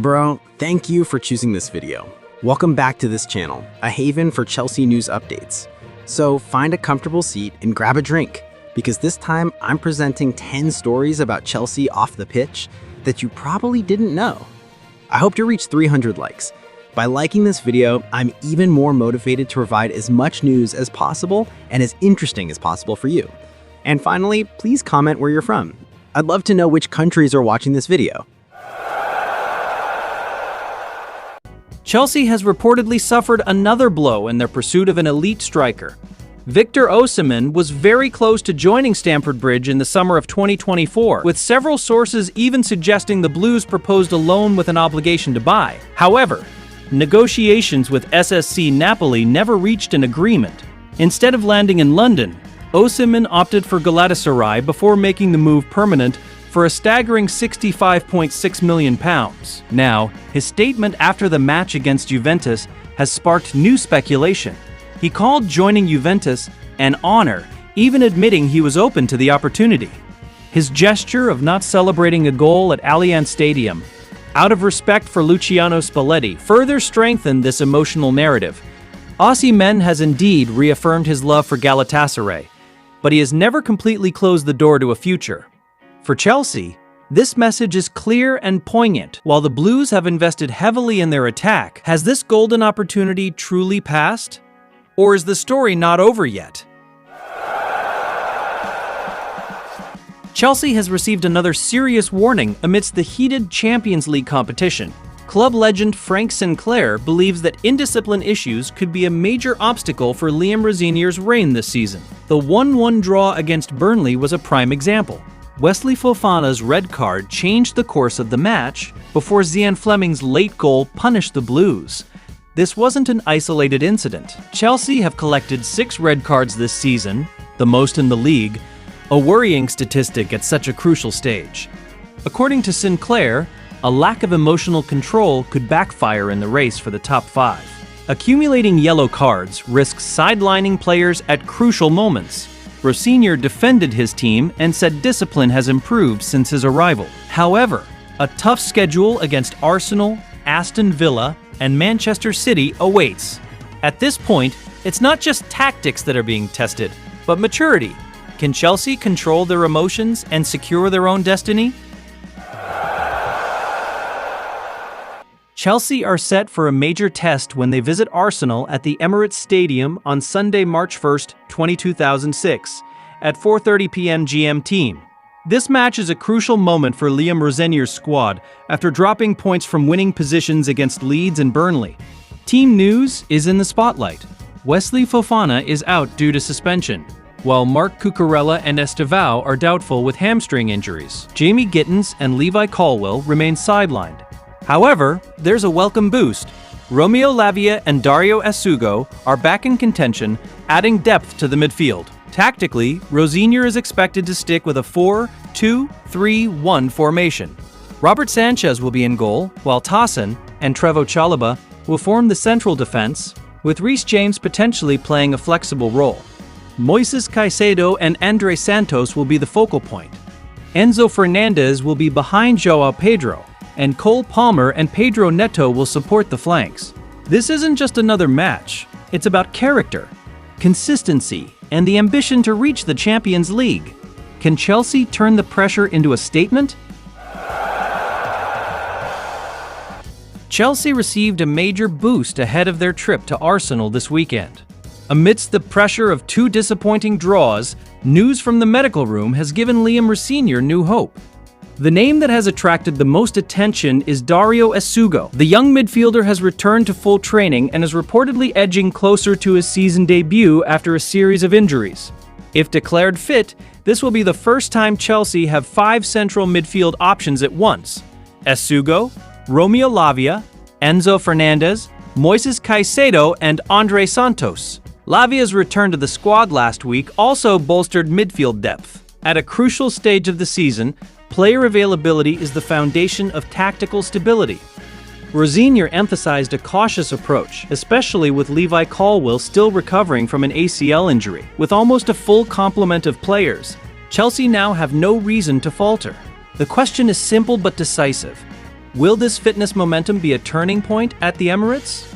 Bro, thank you for choosing this video. Welcome back to this channel, a haven for Chelsea news updates. So find a comfortable seat and grab a drink, because this time I'm presenting 10 stories about Chelsea off the pitch that you probably didn't know. I hope to reach 300 likes. By liking this video, I'm even more motivated to provide as much news as possible and as interesting as possible for you. And finally, please comment where you're from. I'd love to know which countries are watching this video. Chelsea has reportedly suffered another blow in their pursuit of an elite striker. Victor Osimhen was very close to joining Stamford Bridge in the summer of 2024, with several sources even suggesting the Blues proposed a loan with an obligation to buy. However, negotiations with SSC Napoli never reached an agreement. Instead of landing in London, Osimhen opted for Galatasaray before making the move permanent for a staggering £65.6 million. Now, his statement after the match against Juventus has sparked new speculation. He called joining Juventus an honor, even admitting he was open to the opportunity. His gesture of not celebrating a goal at Allianz Stadium, out of respect for Luciano Spalletti, further strengthened this emotional narrative. Osimhen has indeed reaffirmed his love for Galatasaray, but he has never completely closed the door to a future. For Chelsea, this message is clear and poignant. While the Blues have invested heavily in their attack, has this golden opportunity truly passed? Or is the story not over yet? Chelsea has received another serious warning amidst the heated Champions League competition. Club legend Frank Sinclair believes that indiscipline issues could be a major obstacle for Liam Rosenior's reign this season. The 1-1 draw against Burnley was a prime example. Wesley Fofana's red card changed the course of the match before Zian Fleming's late goal punished the Blues. This wasn't an isolated incident. Chelsea have collected 6 red cards this season, the most in the league, a worrying statistic at such a crucial stage. According to Sinclair, a lack of emotional control could backfire in the race for the top 5. Accumulating yellow cards risks sidelining players at crucial moments. Rosenior defended his team and said discipline has improved since his arrival. However, a tough schedule against Arsenal, Aston Villa, and Manchester City awaits. At this point, it's not just tactics that are being tested, but maturity. Can Chelsea control their emotions and secure their own destiny? Chelsea are set for a major test when they visit Arsenal at the Emirates Stadium on Sunday, March 1st, 2006, at 4:30 p.m. GMT. This match is a crucial moment for Liam Rosenior's squad after dropping points from winning positions against Leeds and Burnley. Team news is in the spotlight. Wesley Fofana is out due to suspension, while Marc Cucurella and Estevao are doubtful with hamstring injuries. Jamie Gittins and Levi Colwill remain sidelined. However, there's a welcome boost. Romeo Lavia and Dario Esugo are back in contention, adding depth to the midfield. Tactically, Rosenior is expected to stick with a 4-2-3-1 formation. Robert Sanchez will be in goal, while Tassin and Trevoh Chalobah will form the central defense, with Reece James potentially playing a flexible role. Moises Caicedo and Andre Santos will be the focal point. Enzo Fernandez will be behind Joao Pedro, and Cole Palmer and Pedro Neto will support the flanks. This isn't just another match. It's about character, consistency, and the ambition to reach the Champions League. Can Chelsea turn the pressure into a statement? Chelsea received a major boost ahead of their trip to Arsenal this weekend. Amidst the pressure of 2 disappointing draws, news from the medical room has given Liam Rosenior new hope. The name that has attracted the most attention is Dario Esugo. The young midfielder has returned to full training and is reportedly edging closer to his season debut after a series of injuries. If declared fit, this will be the first time Chelsea have 5 central midfield options at once: Esugo, Romeo Lavia, Enzo Fernandez, Moises Caicedo, and Andre Santos. Lavia's return to the squad last week also bolstered midfield depth. At a crucial stage of the season, player availability is the foundation of tactical stability. Rosenior emphasized a cautious approach, especially with Levi Colwill still recovering from an ACL injury. With almost a full complement of players, Chelsea now have no reason to falter. The question is simple but decisive. Will this fitness momentum be a turning point at the Emirates?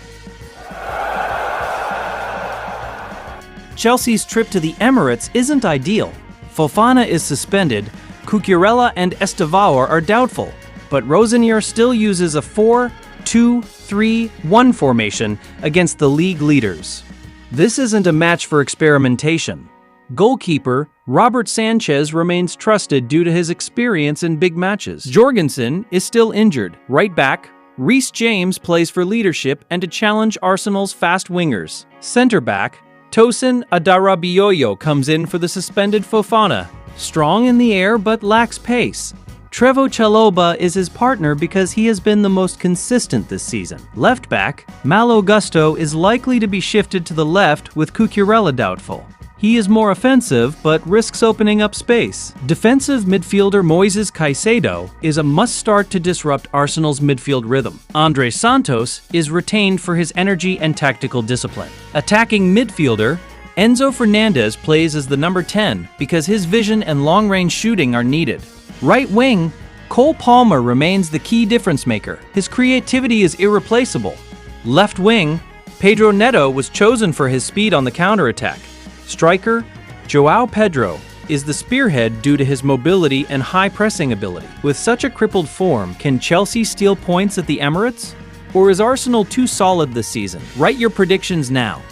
Chelsea's trip to the Emirates isn't ideal. Fofana is suspended, Cucurella and Estevao are doubtful, but Rosenior still uses a 4-2-3-1 formation against the league leaders. This isn't a match for experimentation. Goalkeeper Robert Sanchez remains trusted due to his experience in big matches. Jorgensen is still injured. Right back, Reece James plays for leadership and to challenge Arsenal's fast wingers. Centre back, Tosin Adarabioyo comes in for the suspended Fofana. Strong in the air but lacks pace. Trevoh Chalobah is his partner because he has been the most consistent this season. Left back, Malo Gusto is likely to be shifted to the left with Cucurella doubtful. He is more offensive but risks opening up space. Defensive midfielder Moises Caicedo is a must-start to disrupt Arsenal's midfield rhythm. Andre Santos is retained for his energy and tactical discipline. Attacking midfielder Enzo Fernandez plays as the number 10 because his vision and long-range shooting are needed. Right wing, Cole Palmer remains the key difference maker. His creativity is irreplaceable. Left wing, Pedro Neto was chosen for his speed on the counter-attack. Striker, Joao Pedro is the spearhead due to his mobility and high pressing ability. With such a crippled form, can Chelsea steal points at the Emirates? Or is Arsenal too solid this season? Write your predictions now.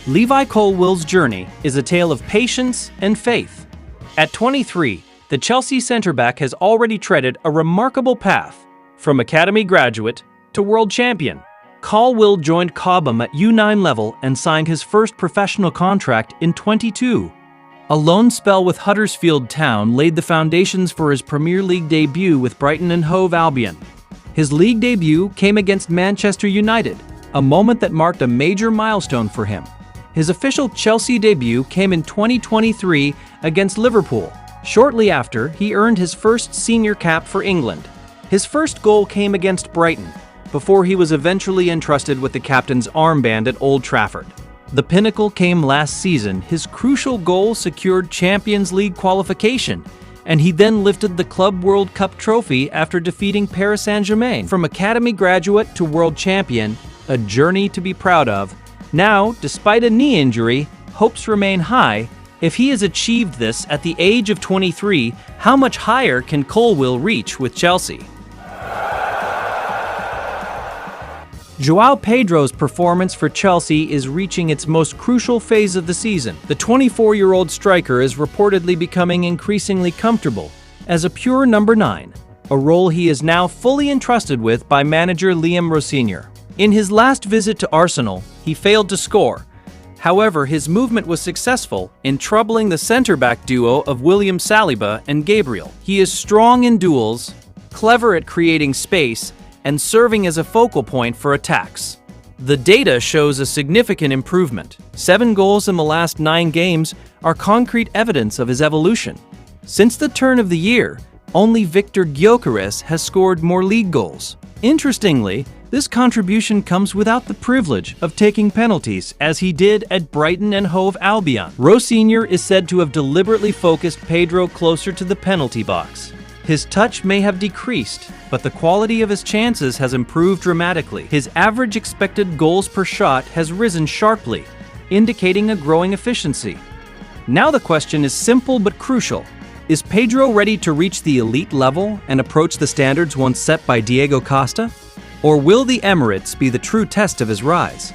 Levi Colwill's journey is a tale of patience and faith. At 23, the Chelsea centre-back has already treaded a remarkable path, from academy graduate to world champion. Colwill joined Cobham at U9 level and signed his first professional contract in 22. A loan spell with Huddersfield Town laid the foundations for his Premier League debut with Brighton and Hove Albion. His league debut came against Manchester United, a moment that marked a major milestone for him. His official Chelsea debut came in 2023 against Liverpool. Shortly after, he earned his first senior cap for England. His first goal came against Brighton, before he was eventually entrusted with the captain's armband at Old Trafford. The pinnacle came last season. His crucial goal secured Champions League qualification, and he then lifted the Club World Cup trophy after defeating Paris Saint-Germain. From academy graduate to world champion, a journey to be proud of. Now, despite a knee injury, hopes remain high. If he has achieved this at the age of 23, how much higher can Colwill reach with Chelsea? Joao Pedro's performance for Chelsea is reaching its most crucial phase of the season. The 24-year-old striker is reportedly becoming increasingly comfortable as a pure number 9, a role he is now fully entrusted with by manager Liam Rosenior. In his last visit to Arsenal, he failed to score. However, his movement was successful in troubling the centre-back duo of William Saliba and Gabriel. He is strong in duels, clever at creating space, and serving as a focal point for attacks. The data shows a significant improvement. 7 goals in the last 9 games are concrete evidence of his evolution. Since the turn of the year, only Victor Gyökeres has scored more league goals. Interestingly, this contribution comes without the privilege of taking penalties, as he did at Brighton and Hove Albion. Rosenior is said to have deliberately focused Pedro closer to the penalty box. His touch may have decreased, but the quality of his chances has improved dramatically. His average expected goals per shot has risen sharply, indicating a growing efficiency. Now the question is simple but crucial. Is Pedro ready to reach the elite level and approach the standards once set by Diego Costa? Or will the Emirates be the true test of his rise?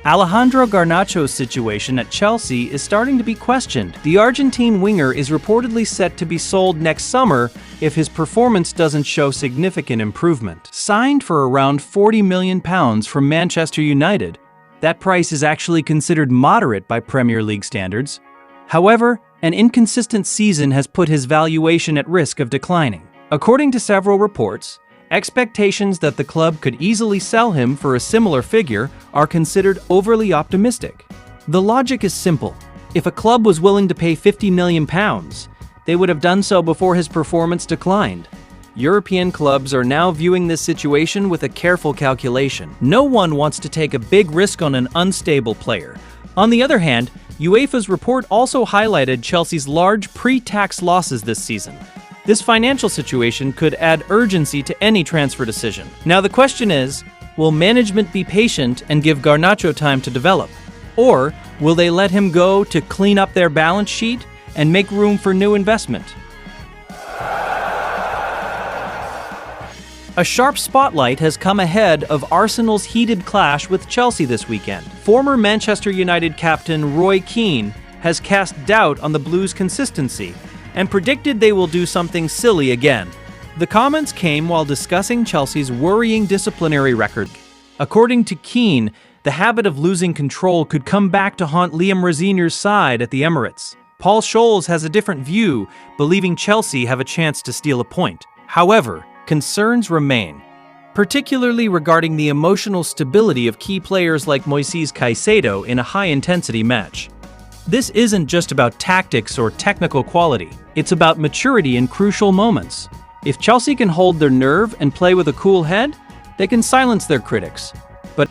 Alejandro Garnacho's situation at Chelsea is starting to be questioned. The Argentine winger is reportedly set to be sold next summer if his performance doesn't show significant improvement. Signed for around £40 million from Manchester United, that price is actually considered moderate by Premier League standards. However, an inconsistent season has put his valuation at risk of declining. According to several reports, expectations that the club could easily sell him for a similar figure are considered overly optimistic. The logic is simple. If a club was willing to pay £50 million, they would have done so before his performance declined. European clubs are now viewing this situation with a careful calculation. No one wants to take a big risk on an unstable player. On the other hand, UEFA's report also highlighted Chelsea's large pre-tax losses this season. This financial situation could add urgency to any transfer decision. Now the question is, will management be patient and give Garnacho time to develop? Or will they let him go to clean up their balance sheet and make room for new investment? A sharp spotlight has come ahead of Arsenal's heated clash with Chelsea this weekend. Former Manchester United captain Roy Keane has cast doubt on the Blues' consistency and predicted they will do something silly again. The comments came while discussing Chelsea's worrying disciplinary record. According to Keane, the habit of losing control could come back to haunt Liam Rosenior's side at the Emirates. Paul Scholes has a different view, believing Chelsea have a chance to steal a point. However, concerns remain, particularly regarding the emotional stability of key players like Moises Caicedo in a high-intensity match. This isn't just about tactics or technical quality, it's about maturity in crucial moments. If Chelsea can hold their nerve and play with a cool head, they can silence their critics. But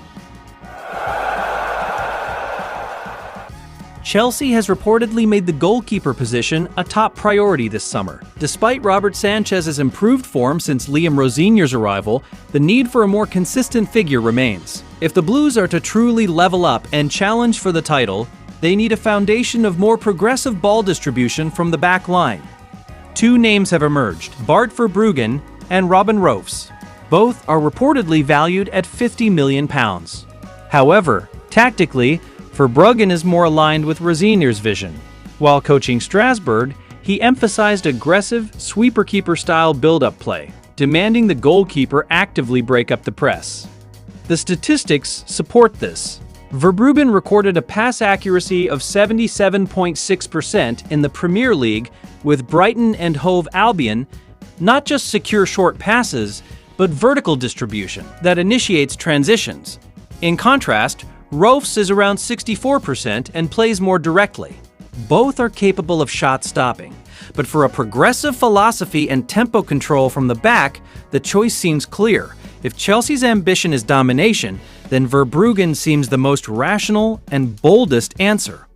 Chelsea has reportedly made the goalkeeper position a top priority this summer. Despite Robert Sanchez's improved form since Liam Rosenior's arrival, the need for a more consistent figure remains. If the Blues are to truly level up and challenge for the title, they need a foundation of more progressive ball distribution from the back line. Two names have emerged, Bart Verbruggen and Robin Roofs. Both are reportedly valued at £50 million. However, tactically, Verbruggen is more aligned with Rosenior's vision. While coaching Strasbourg, he emphasized aggressive, sweeper-keeper-style build-up play, demanding the goalkeeper actively break up the press. The statistics support this. Verbruggen recorded a pass accuracy of 77.6% in the Premier League with Brighton and Hove Albion, not just secure short passes, but vertical distribution that initiates transitions. In contrast, Roofs is around 64% and plays more directly. Both are capable of shot stopping, but for a progressive philosophy and tempo control from the back, the choice seems clear. If Chelsea's ambition is domination, then Verbruggen seems the most rational and boldest answer.